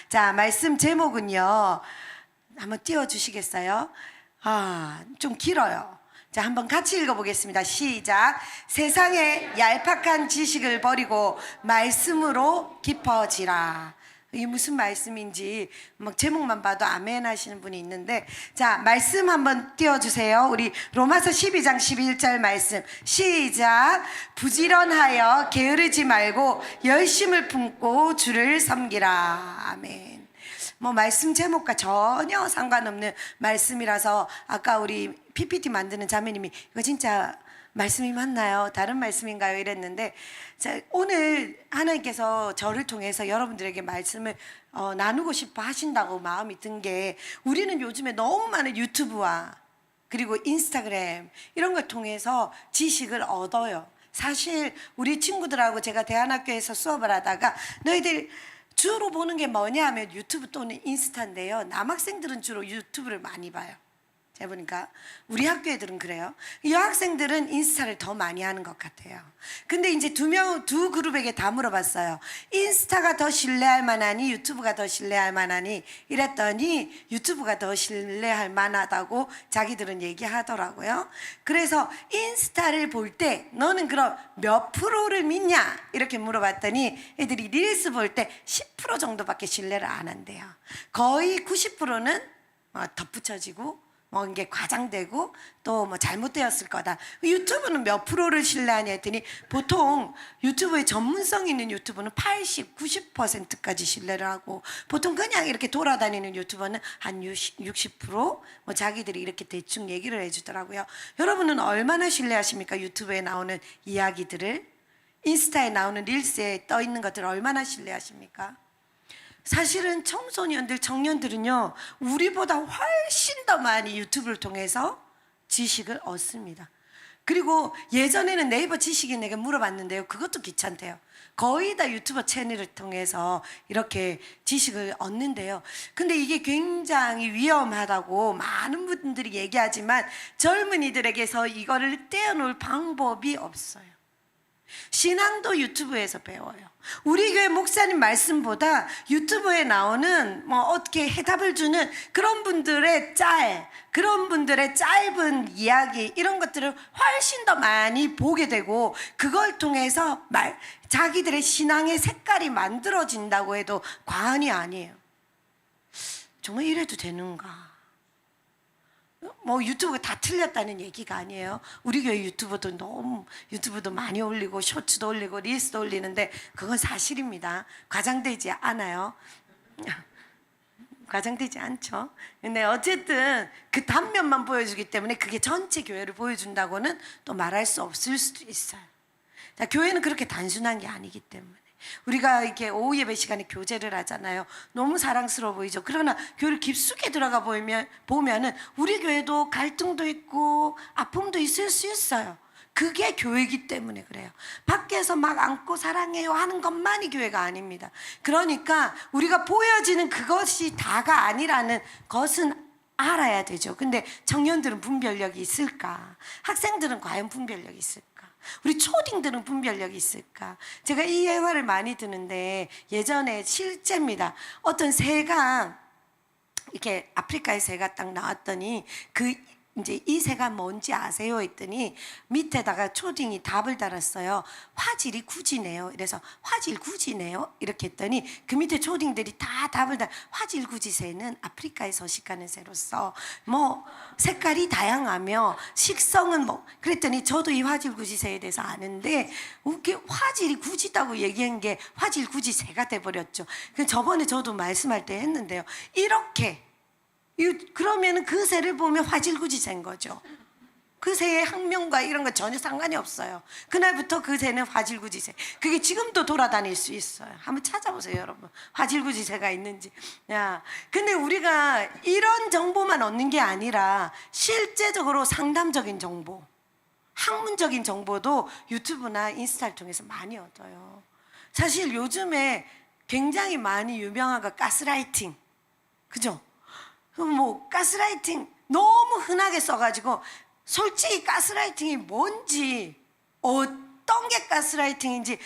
자, 말씀 제목은요. 한번 띄워주시겠어요? 좀 길어요. 자, 한번 같이 읽어보겠습니다. 시작. 세상의 얄팍한 지식을 버리고 말씀으로 깊어지라. 이게 무슨 말씀인지 막 제목만 봐도 아멘 하시는 분이 있는데, 자, 말씀 한번 띄워주세요. 우리 로마서 12장 11절 말씀 시작. 부지런하여 게으르지 말고 열심을 품고 주를 섬기라. 아멘. 뭐 말씀 제목과 전혀 상관없는 말씀이라서 아까 우리 PPT 만드는 자매님이 이거 진짜 말씀이 맞나요? 다른 말씀인가요? 이랬는데, 자, 오늘 하나님께서 저를 통해서 여러분들에게 말씀을 나누고 싶어 하신다고 마음이 든 게, 우리는 요즘에 너무 많은 유튜브와 그리고 인스타그램 이런 걸 통해서 지식을 얻어요. 사실 우리 친구들하고 제가 대안학교에서 수업을 하다가 너희들 주로 보는 게 뭐냐 하면 유튜브 또는 인스타인데요, 남학생들은 주로 유튜브를 많이 봐요. 제가 보니까 우리 학교 애들은 그래요. 여학생들은 인스타를 더 많이 하는 것 같아요. 근데 이제 두 그룹에게 다 물어봤어요. 인스타가 더 신뢰할 만하니 유튜브가 더 신뢰할 만하니, 이랬더니 유튜브가 더 신뢰할 만하다고 자기들은 얘기하더라고요. 그래서 인스타를 볼 때 너는 그럼 몇 프로를 믿냐 이렇게 물어봤더니 애들이 릴스 볼 때 10% 정도밖에 신뢰를 안 한대요. 거의 90%는 덧붙여지고 뭐 이게 과장되고 또 뭐 잘못되었을 거다. 유튜브는 몇 프로를 신뢰하냐 했더니 보통 유튜브에 전문성 있는 유튜브는 80, 90%까지 신뢰를 하고, 보통 그냥 이렇게 돌아다니는 유튜버는 한 60%, 뭐 자기들이 이렇게 대충 얘기를 해주더라고요. 여러분은 얼마나 신뢰하십니까? 유튜브에 나오는 이야기들을, 인스타에 나오는 릴스에 떠 있는 것들을 얼마나 신뢰하십니까? 사실은 청소년들, 청년들은요, 우리보다 훨씬 더 많이 유튜브를 통해서 지식을 얻습니다. 그리고 예전에는 네이버 지식인에게 물어봤는데요, 그것도 귀찮대요. 거의 다 유튜버 채널을 통해서 이렇게 지식을 얻는데요. 근데 이게 굉장히 위험하다고 많은 분들이 얘기하지만 젊은이들에게서 이거를 떼어놓을 방법이 없어요. 신앙도 유튜브에서 배워요. 우리 교회 목사님 말씀보다 유튜브에 나오는 뭐 어떻게 해답을 주는 그런 분들의 그런 분들의 짧은 이야기, 이런 것들을 훨씬 더 많이 보게 되고, 그걸 통해서 자기들의 신앙의 색깔이 만들어진다고 해도 과언이 아니에요. 정말 이래도 되는가? 뭐 유튜브가 다 틀렸다는 얘기가 아니에요. 우리 교회 유튜브도 많이 올리고 쇼츠도 올리고 릴스도 올리는데 그건 사실입니다. 과장되지 않아요. 과장되지 않죠. 근데 어쨌든 그 단면만 보여주기 때문에 그게 전체 교회를 보여준다고는 또 말할 수 없을 수도 있어요. 자, 교회는 그렇게 단순한 게 아니기 때문에. 우리가 이렇게 오후 예배 시간에 교제를 하잖아요. 너무 사랑스러워 보이죠. 그러나 교회를 깊숙이 들어가 보면은 우리 교회도 갈등도 있고 아픔도 있을 수 있어요. 그게 교회이기 때문에 그래요. 밖에서 막 안고 사랑해요 하는 것만이 교회가 아닙니다. 그러니까 우리가 보여지는 그것이 다가 아니라는 것은 알아야 되죠. 근데 청년들은 분별력이 있을까? 학생들은 과연 분별력이 있을까? 우리 초딩들은 분별력이 있을까? 제가 이 예화를 많이 드는데, 예전에 실제입니다. 어떤 새가, 이렇게 아프리카의 새가 딱 나왔더니 이제 이 새가 뭔지 아세요? 했더니 밑에다가 초딩이 답을 달았어요. 화질이 구지네요. 그래서 화질 구지네요 이렇게 했더니 그 밑에 초딩들이 다 답을 화질 구지 새는 아프리카에 서식하는 새로서 뭐 색깔이 다양하며 식성은 뭐, 그랬더니 저도 이 화질 구지 새에 대해서 아는데 이게 화질이 구지다고 얘기한 게 화질 구지 새가 돼버렸죠. 저번에 저도 말씀할 때 했는데요, 이렇게 그러면 그 새를 보면 화질구지새인 거죠. 그 새의 학명과 이런 거 전혀 상관이 없어요. 그날부터 그 새는 화질구지새. 그게 지금도 돌아다닐 수 있어요. 한번 찾아보세요, 여러분. 화질구지새가 있는지. 근데 우리가 이런 정보만 얻는 게 아니라 실제적으로 상담적인 정보, 학문적인 정보도 유튜브나 인스타를 통해서 많이 얻어요. 사실 요즘에 굉장히 많이 유명한 거 가스라이팅, 그죠? 뭐 가스라이팅 너무 흔하게 써가지고 솔직히 가스라이팅이 뭔지, 어떤 게 가스라이팅인지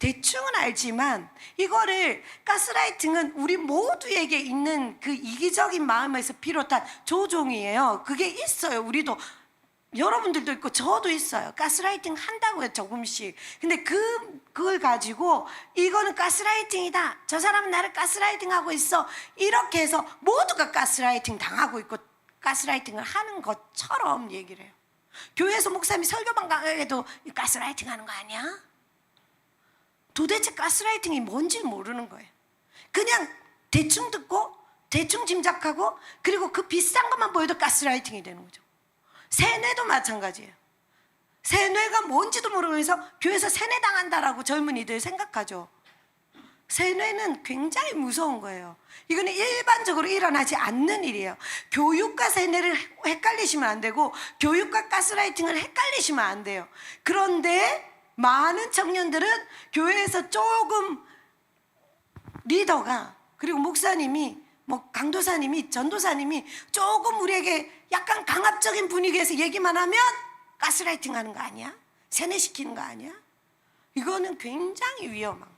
대충은 알지만 이거를 가스라이팅은 우리 모두에게 있는 그 이기적인 마음에서 비롯한 조종이에요. 그게 있어요. 우리도, 여러분들도 있고 저도 있어요. 가스라이팅 한다고요, 조금씩. 근데 그걸 가지고 이거는 가스라이팅이다, 저 사람은 나를 가스라이팅하고 있어, 이렇게 해서 모두가 가스라이팅 당하고 있고 가스라이팅을 하는 것처럼 얘기를 해요. 교회에서 목사님이 설교만 강해도 가스라이팅 하는 거 아니야? 도대체 가스라이팅이 뭔지 모르는 거예요. 그냥 대충 듣고 대충 짐작하고, 그리고 그 비싼 것만 보여도 가스라이팅이 되는 거죠. 세뇌도 마찬가지예요. 세뇌가 뭔지도 모르면서 교회에서 세뇌당한다라고 젊은이들 생각하죠. 세뇌는 굉장히 무서운 거예요. 이거는 일반적으로 일어나지 않는 일이에요. 교육과 세뇌를 헷갈리시면 안 되고, 교육과 가스라이팅을 헷갈리시면 안 돼요. 그런데 많은 청년들은 교회에서 조금 리더가, 그리고 목사님이, 강도사님이, 전도사님이 조금 우리에게 약간 강압적인 분위기에서 얘기만 하면 가스라이팅 하는 거 아니야? 세뇌시키는 거 아니야? 이거는 굉장히 위험한 거예요.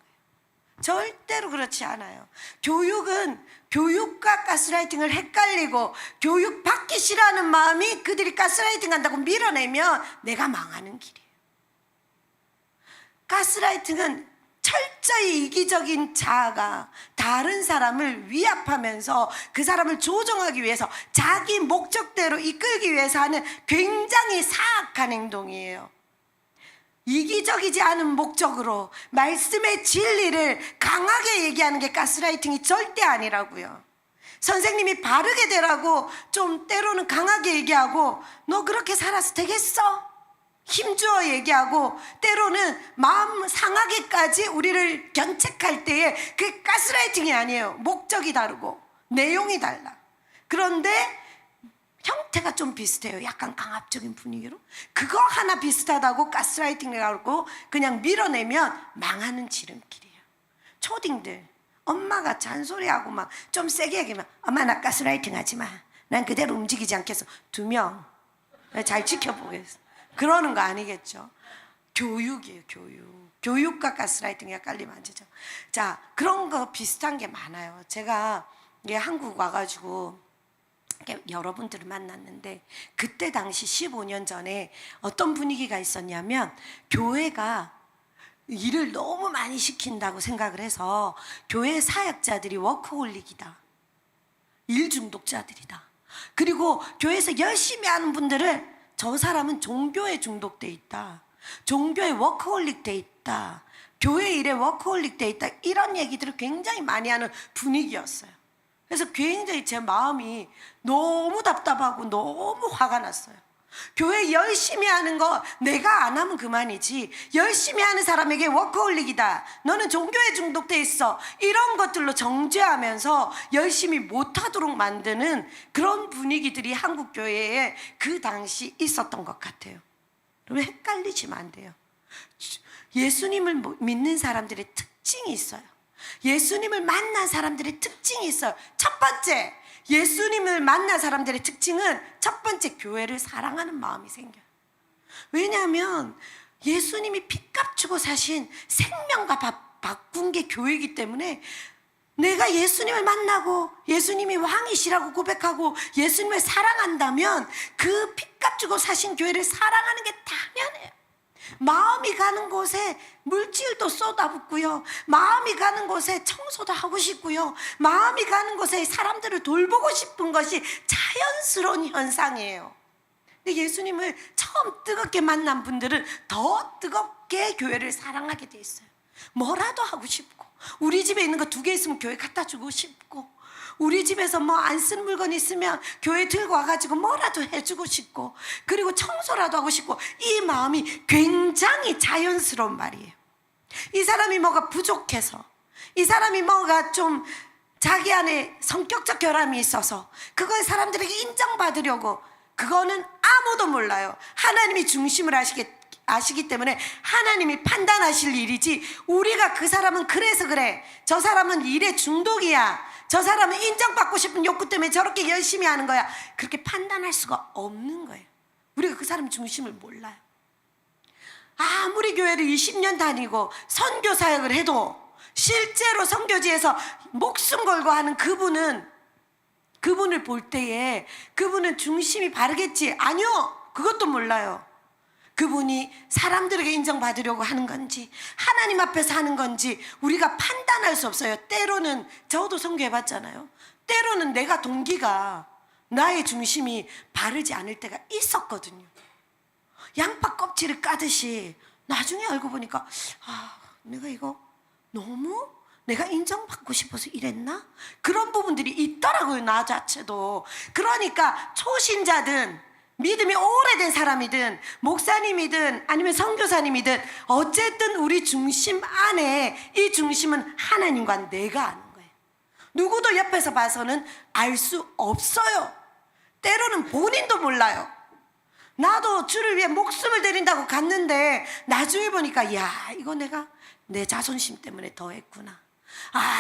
절대로 그렇지 않아요. 교육은 교육과 가스라이팅을 헷갈리고 교육 받기 싫어하는 마음이 그들이 가스라이팅 한다고 밀어내면 내가 망하는 길이에요. 가스라이팅은 철저히 이기적인 자아가 다른 사람을 위압하면서 그 사람을 조종하기 위해서, 자기 목적대로 이끌기 위해서 하는 굉장히 사악한 행동이에요. 이기적이지 않은 목적으로 말씀의 진리를 강하게 얘기하는 게 가스라이팅이 절대 아니라고요. 선생님이 바르게 되라고 좀 때로는 강하게 얘기하고, 너 그렇게 살아서 되겠어? 힘주어 얘기하고, 때로는 마음 상하게까지 우리를 견책할 때에 그게 가스라이팅이 아니에요. 목적이 다르고 내용이 달라. 그런데 형태가 좀 비슷해요. 약간 강압적인 분위기로. 그거 하나 비슷하다고 가스라이팅이라고 그냥 밀어내면 망하는 지름길이에요. 초딩들, 엄마가 잔소리하고 막 좀 세게 얘기하면, 엄마 나 가스라이팅 하지 마, 난 그대로 움직이지 않겠어. 2명 잘 지켜보겠어. 그러는 거 아니겠죠. 교육이에요. 교육과 가스라이팅이 헷갈리면 안 되죠. 자, 그런 거 비슷한 게 많아요. 제가 한국 와가지고 여러분들을 만났는데, 그때 당시 15년 전에 어떤 분위기가 있었냐면, 교회가 일을 너무 많이 시킨다고 생각을 해서 교회 사역자들이 워커홀릭이다, 일 중독자들이다. 그리고 교회에서 열심히 하는 분들을, 저 사람은 종교에 중독돼 있다, 종교에 워커홀릭 돼 있다, 교회 일에 워커홀릭 돼 있다, 이런 얘기들을 굉장히 많이 하는 분위기였어요. 그래서 굉장히 제 마음이 너무 답답하고 너무 화가 났어요. 교회 열심히 하는 거 내가 안 하면 그만이지, 열심히 하는 사람에게 워커홀릭이다, 너는 종교에 중독돼 있어, 이런 것들로 정죄하면서 열심히 못하도록 만드는 그런 분위기들이 한국 교회에 그 당시 있었던 것 같아요. 여러분, 헷갈리시면 안 돼요. 예수님을 믿는 사람들의 특징이 있어요. 예수님을 만난 사람들의 특징이 있어요. 첫 번째, 예수님을 만난 사람들의 특징은, 첫 번째, 교회를 사랑하는 마음이 생겨요. 왜냐하면 예수님이 피값 주고 사신 생명과 바꾼 게 교회이기 때문에, 내가 예수님을 만나고 예수님이 왕이시라고 고백하고 예수님을 사랑한다면 그 피값 주고 사신 교회를 사랑하는 게 당연해요. 마음이 가는 곳에 물질도 쏟아붓고요, 마음이 가는 곳에 청소도 하고 싶고요, 마음이 가는 곳에 사람들을 돌보고 싶은 것이 자연스러운 현상이에요. 근데 예수님을 처음 뜨겁게 만난 분들은 더 뜨겁게 교회를 사랑하게 돼 있어요. 뭐라도 하고 싶고, 우리 집에 있는 거 2개 있으면 교회 갖다 주고 싶고, 우리 집에서 뭐 안 쓴 물건 있으면 교회 들고 와가지고 뭐라도 해주고 싶고, 그리고 청소라도 하고 싶고, 이 마음이 굉장히 자연스러운 말이에요. 이 사람이 뭐가 부족해서, 이 사람이 뭐가 좀 자기 안에 성격적 결함이 있어서 그걸 사람들에게 인정받으려고, 그거는 아무도 몰라요. 하나님이 중심을 아시기 때문에 하나님이 판단하실 일이지, 우리가 그 사람은 그래서 그래, 저 사람은 일에 중독이야, 저 사람은 인정받고 싶은 욕구 때문에 저렇게 열심히 하는 거야, 그렇게 판단할 수가 없는 거예요. 우리가 그 사람 중심을 몰라요. 아무리 교회를 20년 다니고 선교 사역을 해도 실제로 선교지에서 목숨 걸고 하는 그분을 볼 때에 그분은 중심이 바르겠지? 아니요, 그것도 몰라요. 그분이 사람들에게 인정받으려고 하는 건지 하나님 앞에서 하는 건지 우리가 판단할 수 없어요. 때로는 저도 선교해봤잖아요. 때로는 내가 동기가 나의 중심이 바르지 않을 때가 있었거든요. 양파 껍질을 까듯이 나중에 알고 보니까 내가 이거 너무 내가 인정받고 싶어서 이랬나? 그런 부분들이 있더라고요, 나 자체도. 그러니까 초신자든 믿음이 오래된 사람이든 목사님이든 아니면 선교사님이든 어쨌든 우리 중심 안에 이 중심은 하나님과 내가 아는 거예요. 누구도 옆에서 봐서는 알 수 없어요. 때로는 본인도 몰라요. 나도 주를 위해 목숨을 드린다고 갔는데 나중에 보니까 야, 이거 내가 내 자존심 때문에 더 했구나.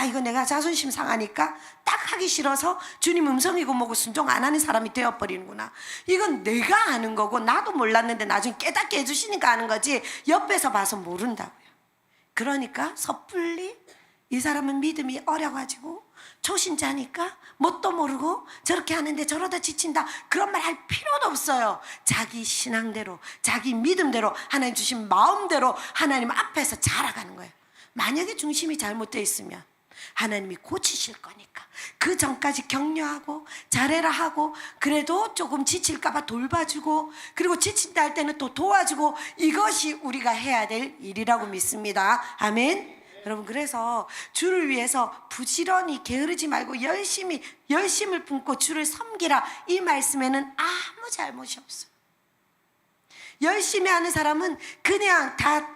이거 내가 자존심 상하니까 딱 하기 싫어서 주님 음성이고 뭐고 순종 안 하는 사람이 되어버리는구나. 이건 내가 아는 거고 나도 몰랐는데 나중에 깨닫게 해주시니까 아는 거지 옆에서 봐서 모른다고요. 그러니까 섣불리 이 사람은 믿음이 어려가지고 초신자니까 뭣도 모르고 저렇게 하는데 저러다 지친다, 그런 말 할 필요도 없어요. 자기 신앙대로 자기 믿음대로 하나님 주신 마음대로 하나님 앞에서 자라가는 거예요. 만약에 중심이 잘못되어 있으면 하나님이 고치실 거니까 그 전까지 격려하고 잘해라 하고, 그래도 조금 지칠까 봐 돌봐주고, 그리고 지친다 할 때는 또 도와주고, 이것이 우리가 해야 될 일이라고 믿습니다. 아멘. 여러분, 그래서 주를 위해서 부지런히 게으르지 말고 열심을 품고 주를 섬기라, 이 말씀에는 아무 잘못이 없어요. 열심히 하는 사람은 그냥 다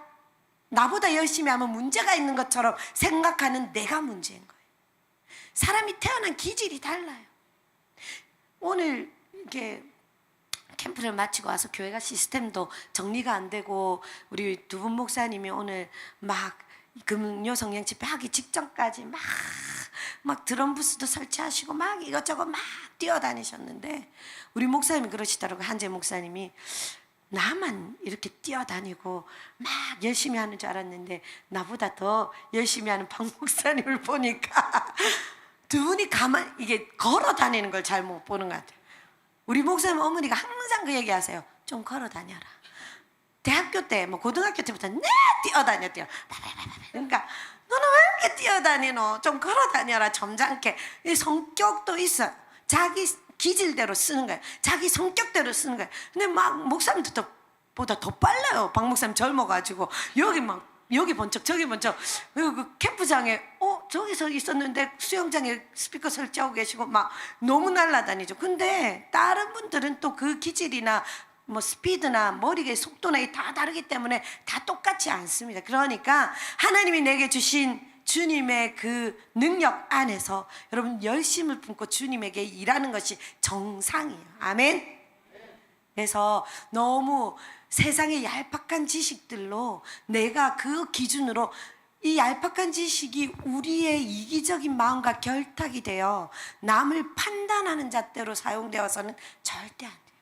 나보다 열심히 하면 문제가 있는 것처럼 생각하는 내가 문제인 거예요. 사람이 태어난 기질이 달라요. 오늘 이렇게 캠프를 마치고 와서 교회가 시스템도 정리가 안 되고, 우리 두 분 목사님이 오늘 막 금요 성령 집회 하기 직전까지 막 드럼 부스도 설치하시고 막 이것저것 막 뛰어다니셨는데, 우리 목사님이 그러시더라고요. 한재 목사님이 나만 이렇게 뛰어다니고 막 열심히 하는 줄 알았는데 나보다 더 열심히 하는 박 목사님을 보니까 두 분이 이게 걸어 다니는 걸 잘 못 보는 것 같아요. 우리 목사님 어머니가 항상 그 얘기 하세요. 좀 걸어 다녀라. 대학교 때, 고등학교 때부터 뛰어다녔대요. 그러니까 너는 왜 이렇게 뛰어다니노? 좀 걸어 다녀라, 점잖게. 이 성격도 있어요. 자기 기질대로 쓰는 거예요. 자기 성격대로 쓰는 거예요. 근데 막 목사님보다 더 빨라요. 박 목사님 젊어가지고 여기 번쩍 저기 번쩍. 그리고 그 캠프장에 저기서 있었는데 수영장에 스피커 설치하고 계시고 막 너무 날아다니죠. 근데 다른 분들은 또 그 기질이나 스피드나 머리의 속도나 다 다르기 때문에 다 똑같지 않습니다. 그러니까 하나님이 내게 주신 주님의 그 능력 안에서 여러분 열심을 품고 주님에게 일하는 것이 정상이에요. 아멘. 그래서 너무 세상의 얄팍한 지식들로 내가 그 기준으로, 이 얄팍한 지식이 우리의 이기적인 마음과 결탁이 되어 남을 판단하는 잣대로 사용되어서는 절대 안 돼요.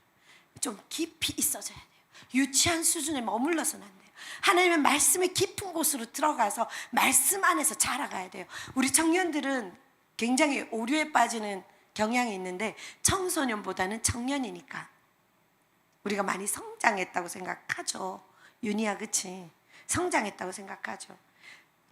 좀 깊이 있어져야 돼요. 유치한 수준에 머물러서는 안 돼요. 하나님의 말씀의 깊은 곳으로 들어가서 말씀 안에서 자라가야 돼요. 우리 청년들은 굉장히 오류에 빠지는 경향이 있는데 청소년보다는 청년이니까 우리가 많이 성장했다고 생각하죠. 윤희야, 그치? 성장했다고 생각하죠.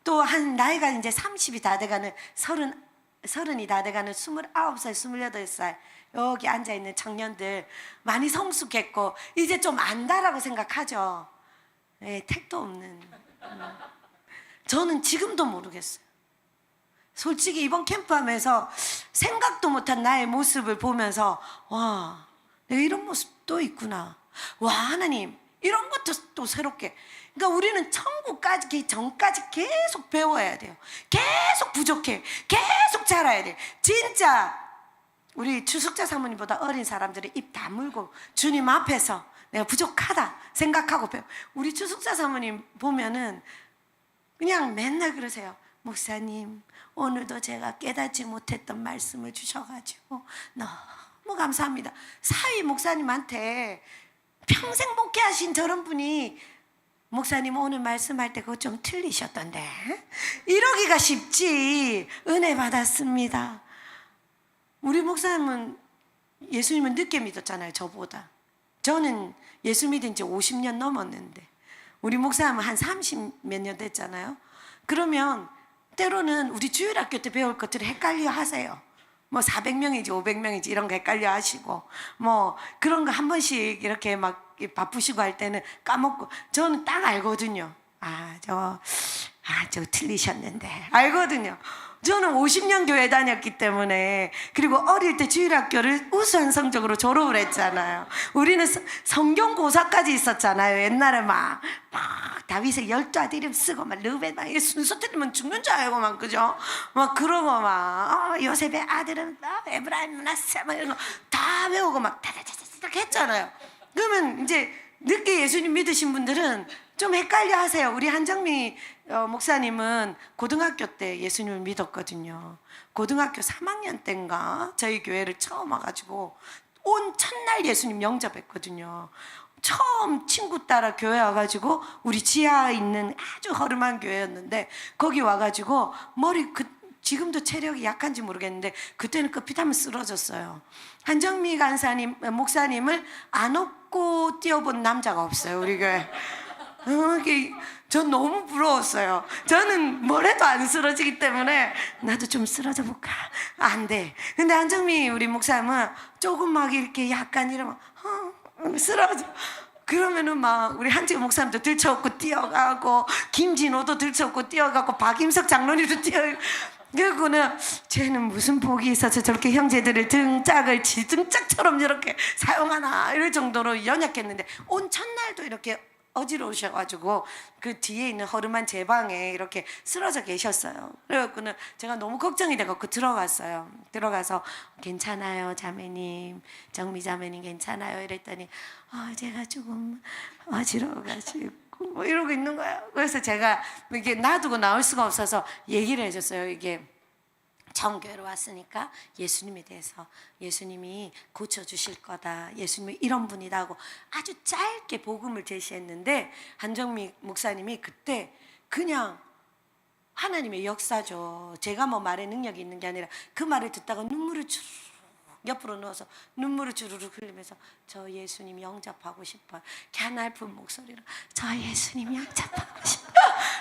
또 한 나이가 이제 30이 다 돼가는 30이 다 돼가는 29살, 28살 여기 앉아있는 청년들 많이 성숙했고 이제 좀 안다라고 생각하죠. 택도 없는. 저는 지금도 모르겠어요. 솔직히 이번 캠프하면서 생각도 못한 나의 모습을 보면서 와, 내가 이런 모습도 있구나. 와, 하나님 이런 것도 또 새롭게. 그러니까 우리는 천국 가기 전까지 계속 배워야 돼요. 계속 부족해. 계속 자라야 돼. 진짜 우리 추숙자 사모님보다 어린 사람들이 입 다물고 주님 앞에서 내가 부족하다 생각하고 배워. 우리 추숙자 사모님 보면은 그냥 맨날 그러세요. 목사님, 오늘도 제가 깨닫지 못했던 말씀을 주셔가지고 너무 감사합니다. 사위 목사님한테 평생 목회하신 저런 분이 목사님 오늘 말씀할 때 그거 좀 틀리셨던데. 이러기가 쉽지. 은혜 받았습니다. 우리 목사님은 예수님은 늦게 믿었잖아요, 저보다. 저는 예수 믿은 지 50년 넘었는데 우리 목사님은 한 30 몇 년 됐잖아요. 그러면 때로는 우리 주일학교 때 배울 것들을 헷갈려 하세요. 뭐 400명인지 500명인지 이런 거 헷갈려 하시고 뭐 그런 거 한 번씩 이렇게 막 바쁘시고 할 때는 까먹고, 저는 딱 알거든요. 저 틀리셨는데 알거든요. 저는 50년 교회 다녔기 때문에, 그리고 어릴 때 주일학교를 우수한 성적으로 졸업을 했잖아요. 우리는 성경 고사까지 있었잖아요. 옛날에 막 다윗의 12아들 이름 쓰고 막 르벤 막 순서 틀리면 죽는 줄 알고 막, 그죠? 막 그러고 막 요셉의 아들은 에브라임 나세 막 이런 거 다 배우고 막 다다다다닥 했잖아요. 그러면 이제 늦게 예수님 믿으신 분들은 좀 헷갈려 하세요. 우리 한정미 목사님은 고등학교 때 예수님을 믿었거든요. 고등학교 3학년 때인가 저희 교회를 처음 와가지고 온 첫날 예수님 영접했거든요. 처음 친구 따라 교회 와가지고 우리 지하에 있는 아주 허름한 교회였는데 거기 와가지고 지금도 체력이 약한지 모르겠는데 그때는 끝피타면 쓰러졌어요. 한정미 목사님을 안 업고 뛰어본 남자가 없어요, 우리 교회. 전 너무 부러웠어요. 저는 뭘 해도 안 쓰러지기 때문에 나도 좀 쓰러져 볼까? 안 돼. 근데 한정미 우리 목사님은 조금 막 이렇게 약간 이러면 쓰러져. 그러면은 막 우리 한지호 목사님도 들쳐업고 뛰어가고 김진호도 들쳐업고 뛰어가고 박임석 장로님도 뛰어가고, 그리고는 쟤는 무슨 복이 있어서 저렇게 형제들을 등짝을 지등짝처럼 이렇게 사용하나 이럴 정도로 연약했는데 온 첫날도 이렇게 어지러우셔가지고 그 뒤에 있는 허름한 제 방에 이렇게 쓰러져 계셨어요. 그래갖고는 제가 너무 걱정이 돼갖고 들어갔어요. 들어가서 괜찮아요 자매님, 정미 자매님 괜찮아요 이랬더니 제가 조금 어지러워가지고 뭐 이러고 있는 거예요. 그래서 제가 이게 놔두고 나올 수가 없어서 얘기를 해줬어요. 이게 처음 교회로 왔으니까 예수님에 대해서, 예수님이 고쳐주실 거다, 예수님이 이런 분이다 하고 아주 짧게 복음을 제시했는데 한정미 목사님이 그때 그냥 하나님의 역사죠. 제가 뭐 말에 능력이 있는 게 아니라 그 말을 듣다가 눈물을 주르륵 옆으로 누워서 눈물을 주르륵 흘리면서 저 예수님 영접하고 싶어요. 갸날픈 목소리로 저 예수님 영접하고 싶어요.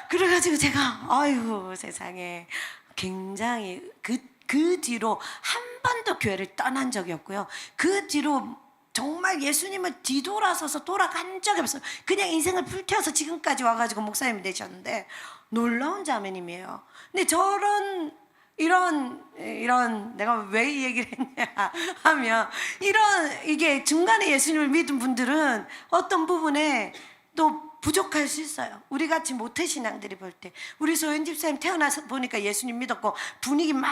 그래가지고 제가 아이고 세상에 굉장히 그 뒤로 한 번도 교회를 떠난 적이 없고요. 그 뒤로 정말 예수님을 뒤돌아서서 돌아간 적이 없어요. 그냥 인생을 불태워서 지금까지 와가지고 목사님이 되셨는데 놀라운 자매님이에요. 근데 이런 내가 왜 이 얘기를 했냐 하면 이게 중간에 예수님을 믿은 분들은 어떤 부분에 또 부족할 수 있어요. 우리 같이 모태신앙들이 볼 때, 우리 소연 집사님 태어나서 보니까 예수님 믿었고 분위기 막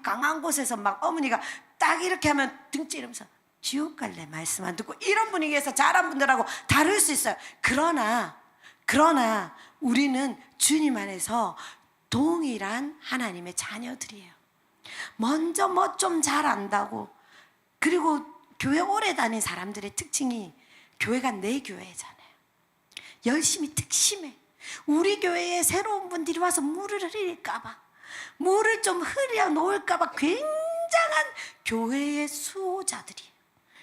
강한 곳에서 막 어머니가 딱 이렇게 하면 등 찌르면서 지옥 갈래 말씀 안 듣고 이런 분위기에서 자란 분들하고 다를 수 있어요. 그러나 우리는 주님 안에서 동일한 하나님의 자녀들이에요. 먼저 뭐 좀 잘 안다고, 그리고 교회 오래 다닌 사람들의 특징이 교회가 내 교회잖아요. 열심히 특심해. 우리 교회에 새로운 분들이 와서 물을 흐릴까봐, 물을 좀 흐려 놓을까봐 굉장한 교회의 수호자들이에요.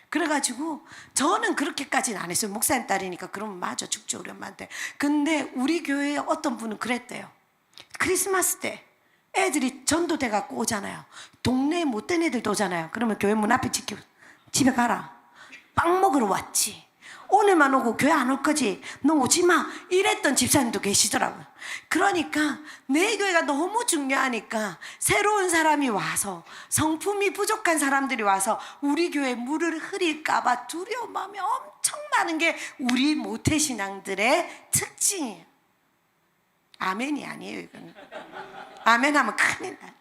그래가지고 저는 그렇게까지는 안 했어요. 목사님 딸이니까 그러면 맞아 죽죠 우리 엄마한테. 근데 우리 교회에 어떤 분은 그랬대요. 크리스마스 때 애들이 전도돼 갖고 오잖아요. 동네에 못된 애들도 오잖아요. 그러면 교회 문 앞에 지키고 집에 가라, 빵 먹으러 왔지, 오늘만 오고 교회 안 올 거지, 너 오지 마, 이랬던 집사님도 계시더라고요. 그러니까 내 교회가 너무 중요하니까 새로운 사람이 와서, 성품이 부족한 사람들이 와서 우리 교회 물을 흐릴까봐 두려운 마음이 엄청 많은 게 우리 모태신앙들의 특징이에요. 아멘이 아니에요 이건. 아멘하면 큰일 나요.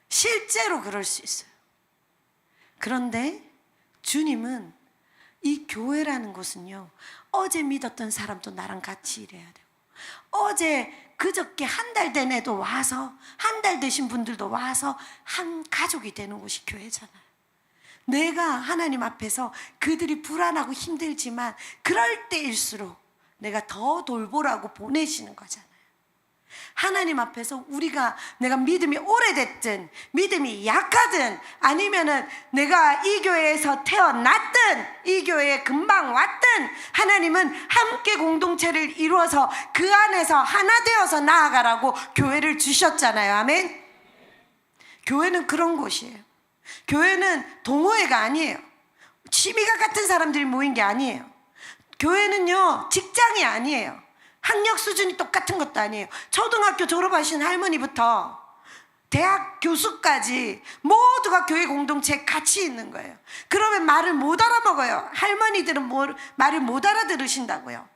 실제로 그럴 수 있어요. 그런데 주님은 이 교회라는 곳은요, 어제 믿었던 사람도 나랑 같이 일해야 되고, 어제 그저께 한 달 된 애도 와서, 한 달 되신 분들도 와서 한 가족이 되는 곳이 교회잖아요. 내가 하나님 앞에서 그들이 불안하고 힘들지만 그럴 때일수록 내가 더 돌보라고 보내시는 거잖아요. 하나님 앞에서 우리가 내가 믿음이 오래됐든 믿음이 약하든 아니면은 내가 이 교회에서 태어났든 이 교회에 금방 왔든 하나님은 함께 공동체를 이루어서 그 안에서 하나 되어서 나아가라고 교회를 주셨잖아요. 아멘. 교회는 그런 곳이에요. 교회는 동호회가 아니에요. 취미가 같은 사람들이 모인 게 아니에요. 교회는요 직장이 아니에요. 학력 수준이 똑같은 것도 아니에요. 초등학교 졸업하신 할머니부터 대학 교수까지 모두가 교회 공동체에 같이 있는 거예요. 그러면 말을 못 알아먹어요. 할머니들은 말을 못 알아들으신다고요.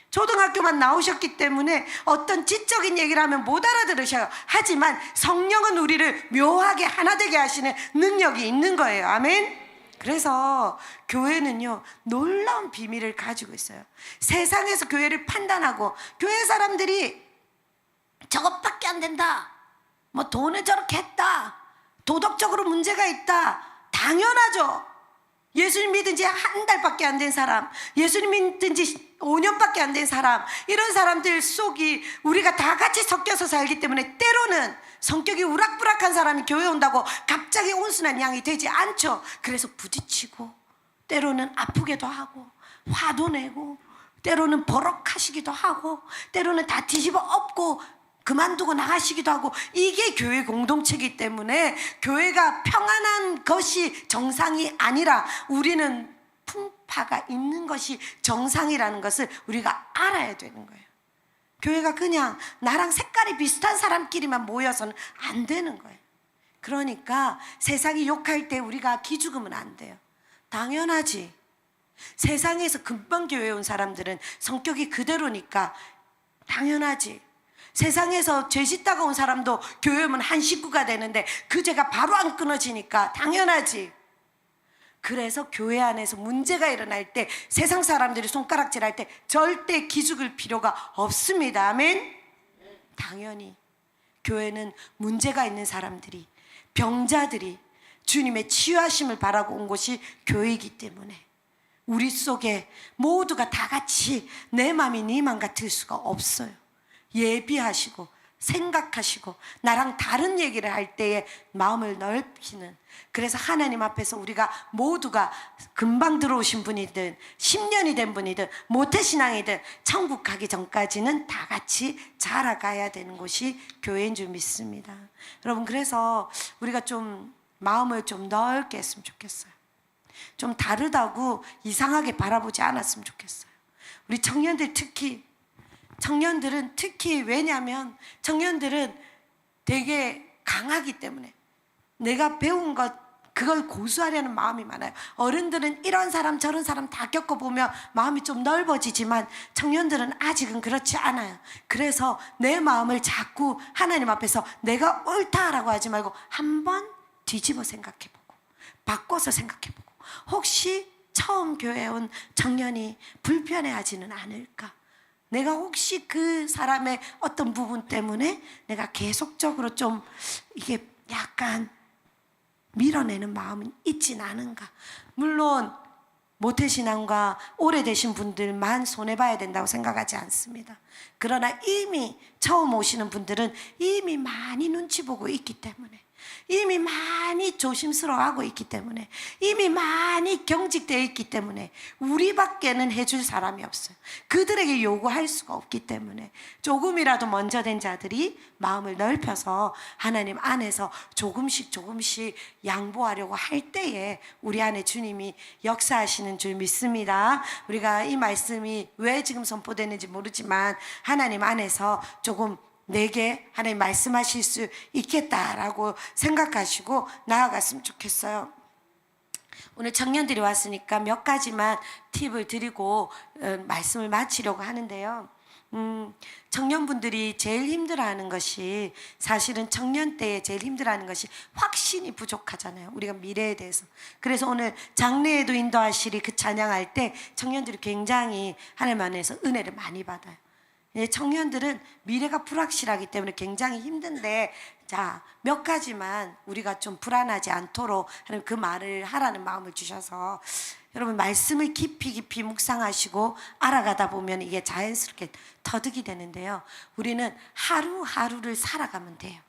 초등학교만 나오셨기 때문에 어떤 지적인 얘기를 하면 못 알아들으셔요. 하지만 성령은 우리를 묘하게 하나 되게 하시는 능력이 있는 거예요. 아멘. 그래서 교회는요 놀라운 비밀을 가지고 있어요. 세상에서 교회를 판단하고 교회 사람들이 저것밖에 안 된다, 뭐 돈을 저렇게 했다, 도덕적으로 문제가 있다, 당연하죠. 예수님 믿은 지 한 달밖에 안 된 사람, 예수님 믿은 지 5년밖에 안 된 사람, 이런 사람들 속이 우리가 다 같이 섞여서 살기 때문에 때로는 성격이 우락부락한 사람이 교회 온다고 갑자기 온순한 양이 되지 않죠. 그래서 부딪히고 때로는 아프게도 하고 화도 내고 때로는 버럭하시기도 하고 때로는 다 뒤집어 엎고 그만두고 나가시기도 하고, 이게 교회 공동체이기 때문에 교회가 평안한 것이 정상이 아니라 우리는 풍파가 있는 것이 정상이라는 것을 우리가 알아야 되는 거예요. 교회가 그냥 나랑 색깔이 비슷한 사람끼리만 모여서는 안 되는 거예요. 그러니까 세상이 욕할 때 우리가 기죽으면 안 돼요. 당연하지. 세상에서 금방 교회에 온 사람들은 성격이 그대로니까 당연하지. 세상에서 죄 짓다가 온 사람도 교회 오면 한 식구가 되는데 그 죄가 바로 안 끊어지니까 당연하지. 그래서 교회 안에서 문제가 일어날 때 세상 사람들이 손가락질할 때 절대 기죽을 필요가 없습니다. 아멘. 당연히 교회는 문제가 있는 사람들이, 병자들이 주님의 치유하심을 바라고 온 곳이 교회이기 때문에 우리 속에 모두가 다 같이 내 맘이 네 맘 같을 수가 없어요. 예비하시고 생각하시고 나랑 다른 얘기를 할 때에 마음을 넓히는, 그래서 하나님 앞에서 우리가 모두가 금방 들어오신 분이든 10년이 된 분이든 모태신앙이든 천국 가기 전까지는 다 같이 자라가야 되는 곳이 교회인 줄 믿습니다. 여러분, 그래서 우리가 좀 마음을 좀 넓게 했으면 좋겠어요. 좀 다르다고 이상하게 바라보지 않았으면 좋겠어요. 우리 청년들은 특히 왜냐하면 청년들은 되게 강하기 때문에 내가 배운 것 그걸 고수하려는 마음이 많아요. 어른들은 이런 사람 저런 사람 다 겪어보면 마음이 좀 넓어지지만 청년들은 아직은 그렇지 않아요. 그래서 내 마음을 자꾸 하나님 앞에서 내가 옳다라고 하지 말고 한번 뒤집어 생각해보고 바꿔서 생각해보고, 혹시 처음 교회에 온 청년이 불편해하지는 않을까? 내가 혹시 그 사람의 어떤 부분 때문에 내가 계속적으로 좀 이게 약간 밀어내는 마음은 있진 않은가? 물론 모태신앙과 오래되신 분들만 손해봐야 된다고 생각하지 않습니다. 그러나 이미 처음 오시는 분들은 이미 많이 눈치 보고 있기 때문에, 이미 많이 조심스러워하고 있기 때문에, 이미 많이 경직되어 있기 때문에 우리밖에는 해줄 사람이 없어요. 그들에게 요구할 수가 없기 때문에 조금이라도 먼저 된 자들이 마음을 넓혀서 하나님 안에서 조금씩 양보하려고 할 때에 우리 안에 주님이 역사하시는 줄 믿습니다. 우리가 이 말씀이 왜 지금 선포되는지 모르지만 하나님 안에서 조금 내게 하나님 말씀하실 수 있겠다라고 생각하시고 나아갔으면 좋겠어요. 오늘 청년들이 왔으니까 몇 가지만 팁을 드리고 말씀을 마치려고 하는데요. 청년분들이 제일 힘들어하는 것이, 사실은 청년 때에 제일 힘들어하는 것이 확신이 부족하잖아요. 우리가 미래에 대해서. 그래서 오늘 장래에도 인도하시리 그 찬양할 때 청년들이 굉장히 하나님 안에서 은혜를 많이 받아요. 청년들은 미래가 불확실하기 때문에 굉장히 힘든데, 자, 몇 가지만 우리가 좀 불안하지 않도록 하는 그 말을 하라는 마음을 주셔서 여러분 말씀을 깊이 묵상하시고 알아가다 보면 이게 자연스럽게 터득이 되는데요. 우리는 하루하루를 살아가면 돼요.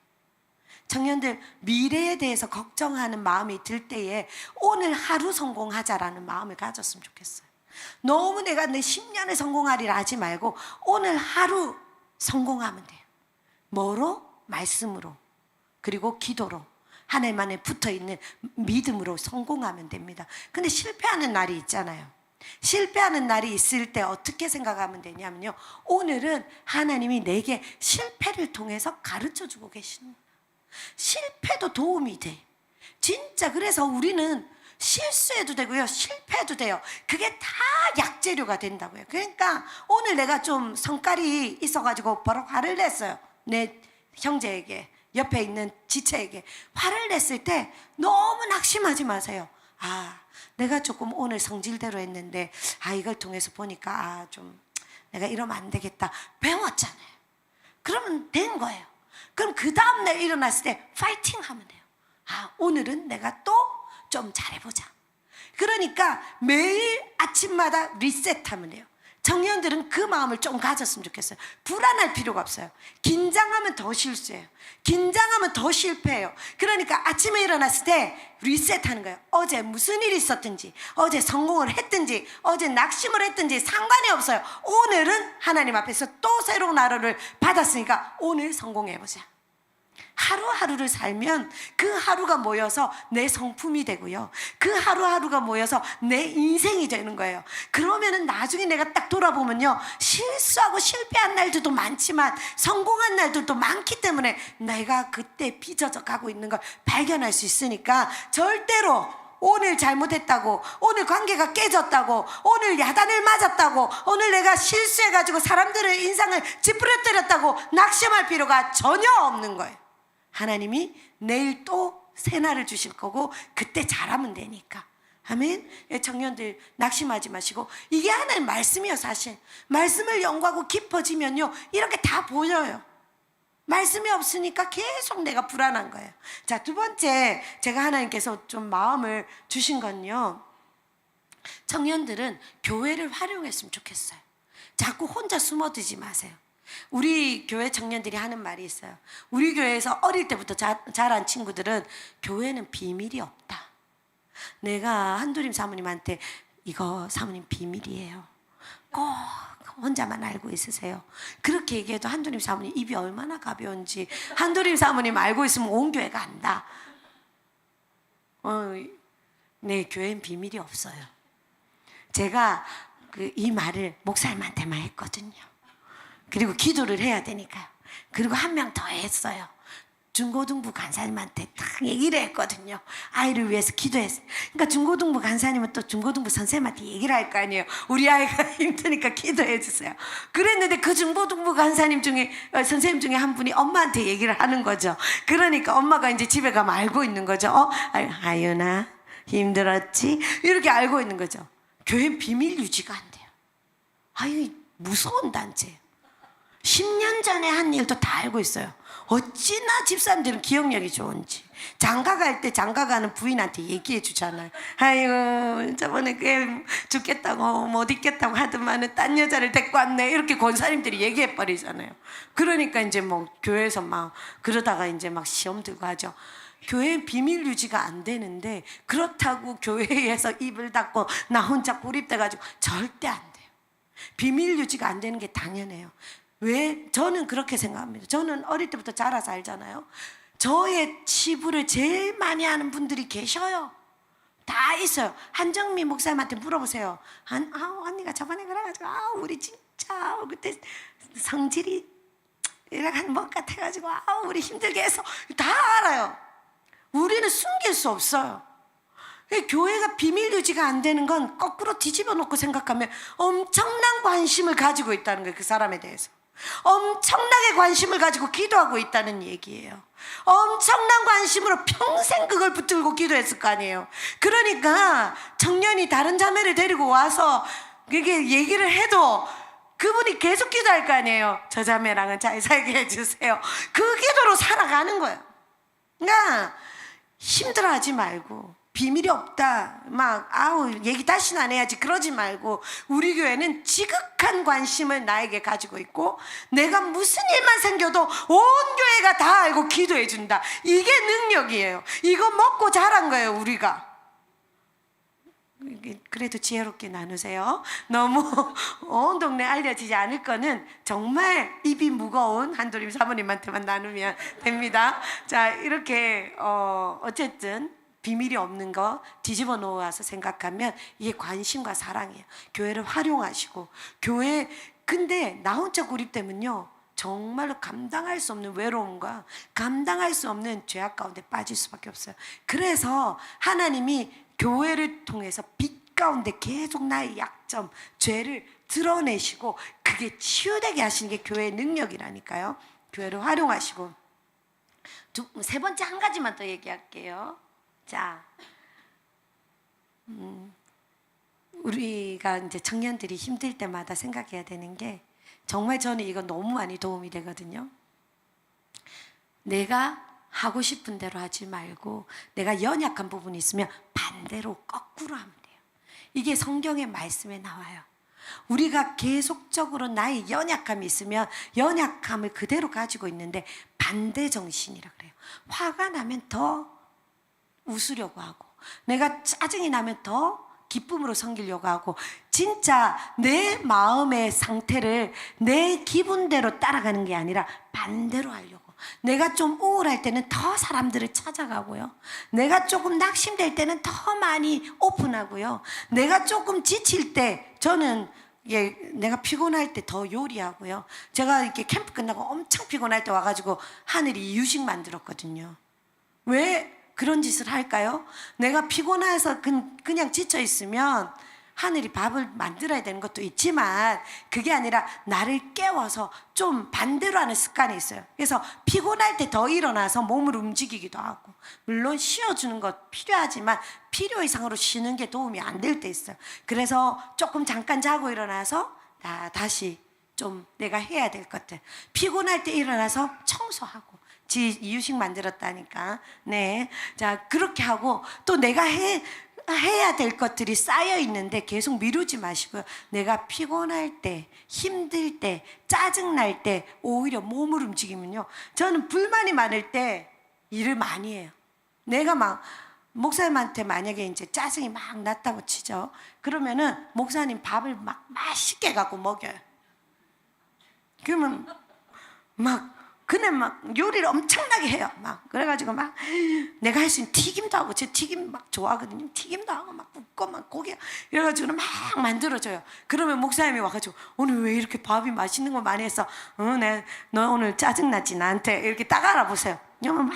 청년들, 미래에 대해서 걱정하는 마음이 들 때에 오늘 하루 성공하자라는 마음을 가졌으면 좋겠어요. 너무 내가 내 10년을 성공하리라 하지 말고 오늘 하루 성공하면 돼요. 뭐로? 말씀으로, 그리고 기도로, 하나님 안에 붙어있는 믿음으로 성공하면 됩니다. 근데 실패하는 날이 있잖아요. 실패하는 날이 있을 때 어떻게 생각하면 되냐면요, 오늘은 하나님이 내게 실패를 통해서 가르쳐주고 계시는 거예요. 실패도 도움이 돼. 진짜. 그래서 우리는 실수해도 되고요, 실패해도 돼요. 그게 다 약재료가 된다고요. 그러니까 오늘 내가 좀 성깔이 있어가지고 바로 화를 냈어요. 내 형제에게, 옆에 있는 지체에게 화를 냈을 때 너무 낙심하지 마세요. 아, 내가 조금 오늘 성질대로 했는데, 아, 이걸 통해서 보니까 아, 좀 내가 이러면 안 되겠다. 배웠잖아요. 그러면 된 거예요. 그럼 그 다음날 일어났을 때 파이팅 하면 돼요. 아, 오늘은 내가 또 좀 잘해보자. 그러니까 매일 아침마다 리셋하면 돼요. 청년들은 그 마음을 좀 가졌으면 좋겠어요. 불안할 필요가 없어요. 긴장하면 더 실수해요. 긴장하면 더 실패해요. 그러니까 아침에 일어났을 때 리셋하는 거예요. 어제 무슨 일이 있었든지, 어제 성공을 했든지, 어제 낙심을 했든지 상관이 없어요. 오늘은 하나님 앞에서 또 새로운 하루를 받았으니까 오늘 성공해보자. 하루하루를 살면 그 하루가 모여서 내 성품이 되고요, 그 하루하루가 모여서 내 인생이 되는 거예요. 그러면은 나중에 내가 딱 돌아보면요, 실수하고 실패한 날들도 많지만 성공한 날들도 많기 때문에 내가 그때 빚어져 가고 있는 걸 발견할 수 있으니까 절대로 오늘 잘못했다고, 오늘 관계가 깨졌다고, 오늘 야단을 맞았다고, 오늘 내가 실수해가지고 사람들의 인상을 찌푸려뜨렸다고 낙심할 필요가 전혀 없는 거예요. 하나님이 내일 또 새날을 주실 거고 그때 잘하면 되니까. 아멘. 청년들 낙심하지 마시고, 이게 하나님 말씀이에요. 사실 말씀을 연구하고 깊어지면요, 이렇게 다 보여요. 말씀이 없으니까 계속 내가 불안한 거예요. 자, 두 번째 제가 하나님께서 좀 마음을 주신 건요, 청년들은 교회를 활용했으면 좋겠어요. 자꾸 혼자 숨어들지 마세요. 우리 교회 청년들이 하는 말이 있어요. 우리 교회에서 어릴 때부터 자란 친구들은 교회는 비밀이 없다. 내가 한도림 사모님한테 이거 사모님 비밀이에요, 꼭 혼자만 알고 있으세요, 그렇게 얘기해도 한도림 사모님 입이 얼마나 가벼운지, 한도림 사모님 알고 있으면 온 교회가 안다. 네, 교회는 비밀이 없어요. 제가 이 말을 목사님한테만 했거든요. 그리고 기도를 해야 되니까요. 그리고 한 명 더 했어요. 중고등부 간사님한테 딱 얘기를 했거든요. 아이를 위해서 기도했어요. 그러니까 중고등부 간사님은 또 중고등부 선생님한테 얘기를 할 거 아니에요. 우리 아이가 힘드니까 기도해 주세요. 그랬는데 그 중고등부 간사님 중에, 선생님 중에 한 분이 엄마한테 얘기를 하는 거죠. 그러니까 엄마가 이제 집에 가면 알고 있는 거죠. 아유나 힘들었지? 이렇게 알고 있는 거죠. 교회 비밀 유지가 안 돼요. 아유, 무서운 단체예요. 10년 전에 한 일도 다 알고 있어요. 어찌나 집사람들은 기억력이 좋은지. 장가 갈 때 장가 가는 부인한테 얘기해 주잖아요. 아이고, 저번에 그 죽겠다고 못 있겠다고 하더만은 딴 여자를 데리고 왔네, 이렇게 권사님들이 얘기해 버리잖아요. 그러니까 이제 뭐 교회에서 막 그러다가 이제 막 시험 들고 하죠. 교회 비밀 유지가 안 되는데, 그렇다고 교회에서 입을 닫고 나 혼자 고립돼가지고 절대 안 돼요. 비밀 유지가 안 되는 게 당연해요. 왜? 저는 그렇게 생각합니다. 저는 어릴 때부터 자라서 알잖아요. 저의 치부를 제일 많이 아는 분들이 계셔요. 다 있어요. 한정미 목사님한테 물어보세요. 언니가 저번에 그래가지고 우리 진짜 그때 성질이 이렇게 것 같아가지고 우리 힘들게 해서 다 알아요. 우리는 숨길 수 없어요. 교회가 비밀 유지가 안 되는 건 거꾸로 뒤집어 놓고 생각하면 엄청난 관심을 가지고 있다는 거예요. 그 사람에 대해서 엄청나게 관심을 가지고 기도하고 있다는 얘기예요. 엄청난 관심으로 평생 그걸 붙들고 기도했을 거 아니에요. 그러니까 청년이 다른 자매를 데리고 와서 이게 얘기를 해도 그분이 계속 기도할 거 아니에요. 저 자매랑은 잘 살게 해주세요. 그 기도로 살아가는 거예요. 그러니까 힘들어하지 말고, 비밀이 없다 막 아우 얘기 다시는 안 해야지 그러지 말고, 우리 교회는 지극한 관심을 나에게 가지고 있고, 내가 무슨 일만 생겨도 온 교회가 다 알고 기도해 준다. 이게 능력이에요. 이거 먹고 자란 거예요 우리가. 그래도 지혜롭게 나누세요. 너무 온 동네 알려지지 않을 거는 정말 입이 무거운 한도림 사모님한테만 나누면 됩니다. 자, 이렇게 어쨌든 비밀이 없는 거 뒤집어 놓아서 생각하면 이게 관심과 사랑이에요. 교회를 활용하시고, 교회 근데 나 혼자 고립되면요 정말로 감당할 수 없는 외로움과 감당할 수 없는 죄악 가운데 빠질 수밖에 없어요. 그래서 하나님이 교회를 통해서 빛 가운데 계속 나의 약점, 죄를 드러내시고 그게 치유되게 하시는 게 교회의 능력이라니까요. 교회를 활용하시고. 세 번째 한 가지만 더 얘기할게요. 자, 우리가 이제 청년들이 힘들 때마다 생각해야 되는 게, 정말 저는 이거 너무 많이 도움이 되거든요. 내가 하고 싶은 대로 하지 말고, 내가 연약한 부분이 있으면 반대로 거꾸로 하면 돼요. 이게 성경의 말씀에 나와요. 우리가 계속적으로 나의 연약함이 있으면 연약함을 그대로 가지고 있는데 반대 정신이라 그래요. 화가 나면 더 웃으려고 하고, 내가 짜증이 나면 더 기쁨으로 섬기려고 하고, 진짜 내 마음의 상태를 내 기분대로 따라가는 게 아니라 반대로 하려고. 내가 좀 우울할 때는 더 사람들을 찾아가고요, 내가 조금 낙심될 때는 더 많이 오픈하고요, 내가 조금 지칠 때 저는 내가 피곤할 때 더 요리하고요. 제가 이렇게 캠프 끝나고 엄청 피곤할 때 와가지고 하늘이 이유식 만들었거든요. 왜 그런 짓을 할까요? 내가 피곤해서 그냥 지쳐 있으면 하늘이 밥을 만들어야 되는 것도 있지만, 그게 아니라 나를 깨워서 좀 반대로 하는 습관이 있어요. 그래서 피곤할 때 더 일어나서 몸을 움직이기도 하고, 물론 쉬어주는 것 필요하지만 필요 이상으로 쉬는 게 도움이 안 될 때 있어요. 그래서 조금 잠깐 자고 일어나서 다시 좀 내가 해야 될 것들, 피곤할 때 일어나서 청소하고, 이유식 만들었다니까. 네, 자, 그렇게 하고, 또 내가 해야 될 것들이 쌓여 있는데 계속 미루지 마시고요. 내가 피곤할 때, 힘들 때, 짜증날 때 오히려 몸을 움직이면요, 저는 불만이 많을 때 일을 많이 해요. 내가 막 목사님한테 만약에 이제 짜증이 막 났다고 치죠. 그러면은 목사님 밥을 막 맛있게 갖고 먹여요. 그러면 막 그냥 막 요리를 엄청나게 해요. 막 그래가지고 막 내가 할 수 있는 튀김도 하고, 제 튀김 막 좋아하거든요. 튀김도 하고 막 굽고 막 고기 이래가지고 막 만들어줘요. 그러면 목사님이 와가지고 오늘 왜 이렇게 밥이 맛있는 거 많이 했어? 너 오늘 짜증났지 나한테? 이렇게 딱 알아보세요. 그러면 막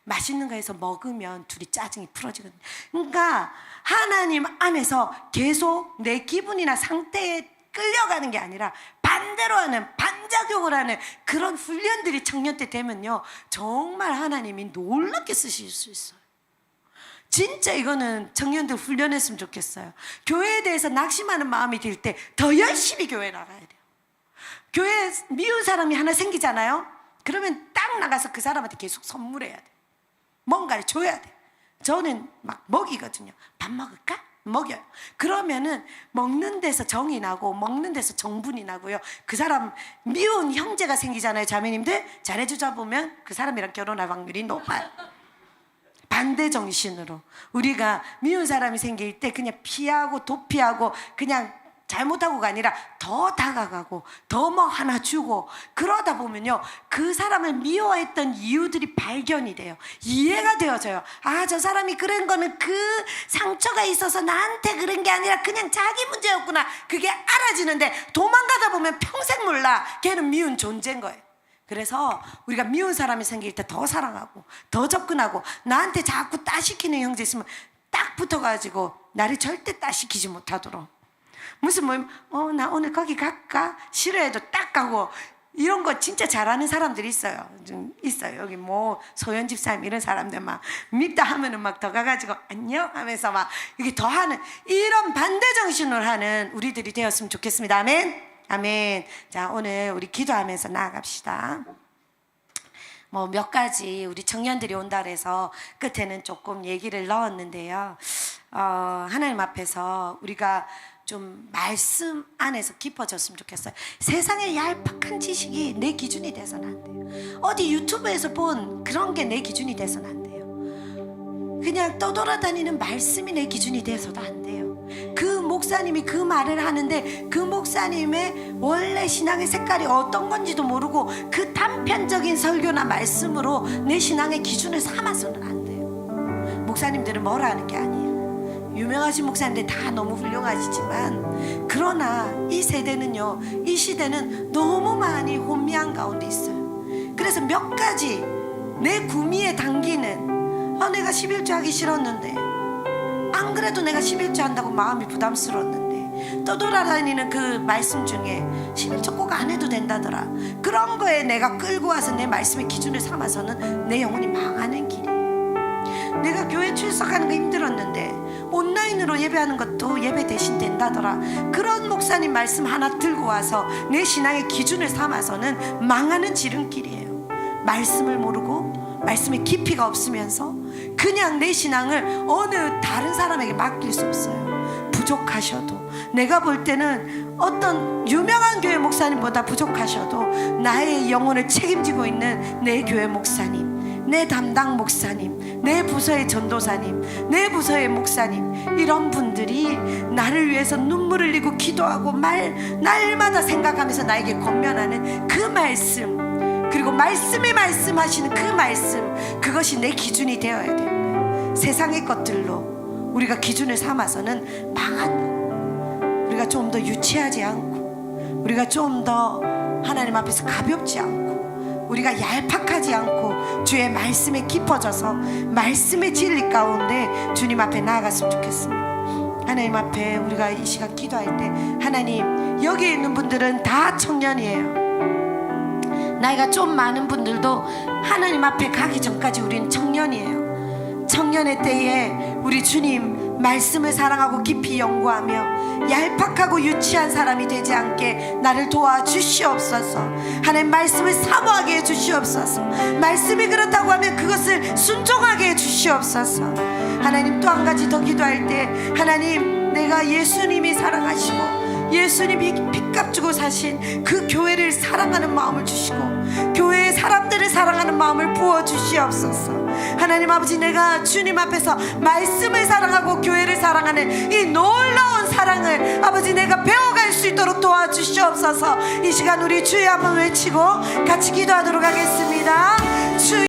맛있는 거 해서 먹으면 둘이 짜증이 풀어지거든요. 그러니까 하나님 안에서 계속 내 기분이나 상태에 끌려가는 게 아니라 반대로 하는, 반작용을 하는 그런 훈련들이 청년 때 되면요, 정말 하나님이 놀랍게 쓰실 수 있어요. 진짜 이거는 청년들 훈련했으면 좋겠어요. 교회에 대해서 낙심하는 마음이 들 때 더 열심히 교회 나가야 돼요. 교회에 미운 사람이 하나 생기잖아요. 그러면 딱 나가서 그 사람한테 계속 선물해야 돼. 뭔가를 줘야 돼. 저는 막 먹이거든요. 밥 먹을까? 먹여요. 그러면은 먹는 데서 정이 나고, 먹는 데서 정분이 나고요. 그 사람 미운 형제가 생기잖아요. 자매님들 잘해주자 보면 그 사람이랑 결혼할 확률이 높아요. 반대 정신으로 우리가 미운 사람이 생길 때 그냥 피하고 도피하고 그냥 잘못하고가 아니라 더 다가가고 더 뭐 하나 주고, 그러다 보면요, 그 사람을 미워했던 이유들이 발견이 돼요. 이해가 되어져요. 아, 저 사람이 그런 거는 그 상처가 있어서 나한테 그런 게 아니라 그냥 자기 문제였구나. 그게 알아지는데 도망가다 보면 평생 몰라. 걔는 미운 존재인 거예요. 그래서 우리가 미운 사람이 생길 때 더 사랑하고 더 접근하고, 나한테 자꾸 따시키는 형제 있으면 딱 붙어가지고 나를 절대 따시키지 못하도록, 무슨 나 오늘 거기 갈까? 싫어해도 딱 가고, 이런 거 진짜 잘하는 사람들이 있어요. 좀 있어요. 여기 뭐 소연 집사님 이런 사람들 막 밉다 하면은 막 더 가가지고 안녕 하면서 막 이게 더 하는, 이런 반대 정신을 하는 우리들이 되었으면 좋겠습니다. 아멘. 아멘. 자, 오늘 우리 기도하면서 나아갑시다. 뭐 몇 가지 우리 청년들이 온다 그래서 끝에는 조금 얘기를 넣었는데요. 하나님 앞에서 우리가 좀 말씀 안에서 깊어졌으면 좋겠어요. 세상의 얄팍한 지식이 내 기준이 돼서는 안 돼요. 어디 유튜브에서 본 그런 게 내 기준이 돼서는 안 돼요. 그냥 떠돌아다니는 말씀이 내 기준이 돼서도 안 돼요. 그 목사님이 그 말을 하는데 그 목사님의 원래 신앙의 색깔이 어떤 건지도 모르고 그 단편적인 설교나 말씀으로 내 신앙의 기준을 삼아서는 안 돼요. 목사님들은 뭐라 하는 게 아니에요. 유명하신 목사님들 다 너무 훌륭하시지만, 그러나 이 세대는요, 이 시대는 너무 많이 혼미한 가운데 있어요. 그래서 몇 가지 내 구미에 당기는, 내가 11조 하기 싫었는데, 안 그래도 내가 11조 한다고 마음이 부담스러웠는데, 떠돌아다니는 그 말씀 중에 11조 꼭 안 해도 된다더라, 그런 거에 내가 끌고 와서 내 말씀의 기준을 삼아서는 내 영혼이 망하는 길이에요. 내가 교회 출석하는 거 힘들었는데 온라인으로 예배하는 것도 예배 대신 된다더라, 그런 목사님 말씀 하나 들고 와서 내 신앙의 기준을 삼아서는 망하는 지름길이에요. 말씀을 모르고 말씀의 깊이가 없으면서 그냥 내 신앙을 어느 다른 사람에게 맡길 수 없어요. 부족하셔도, 내가 볼 때는 어떤 유명한 교회 목사님보다 부족하셔도 나의 영혼을 책임지고 있는 내 교회 목사님, 내 담당 목사님, 내 부서의 전도사님, 내 부서의 목사님, 이런 분들이 나를 위해서 눈물 흘리고 기도하고 날마다 생각하면서 나에게 권면하는 그 말씀, 그리고 말씀에 말씀하시는 그 말씀, 그것이 내 기준이 되어야 돼요. 세상의 것들로 우리가 기준을 삼아서는 망한다. 우리가 좀 더 유치하지 않고, 우리가 좀 더 하나님 앞에서 가볍지 않고, 우리가 얄팍하지 않고 주의 말씀에 깊어져서 말씀의 진리 가운데 주님 앞에 나아갔으면 좋겠습니다. 하나님 앞에 우리가 이 시간 기도할 때, 하나님, 여기 있는 분들은 다 청년이에요. 나이가 좀 많은 분들도 하나님 앞에 가기 전까지 우리는 청년이에요. 청년의 때에 우리 주님 말씀을 사랑하고 깊이 연구하며 얄팍하고 유치한 사람이 되지 않게 나를 도와주시옵소서. 하나님, 말씀을 사모하게 해주시옵소서. 말씀이 그렇다고 하면 그것을 순종하게 해주시옵소서. 하나님, 또 한 가지 더 기도할 때, 하나님, 내가 예수님이 사랑하시고 예수님이 핏값 주고 사신 그 교회를 사랑하는 마음을 주시고 교회의 사람들을 사랑하는 마음을 부어주시옵소서. 하나님 아버지, 내가 주님 앞에서 말씀을 사랑하고 교회를 사랑하는 이 놀라운 사랑을 아버지 내가 배워갈 수 있도록 도와주시옵소서. 이 시간 우리 주여 한번 외치고 같이 기도하도록 하겠습니다. 주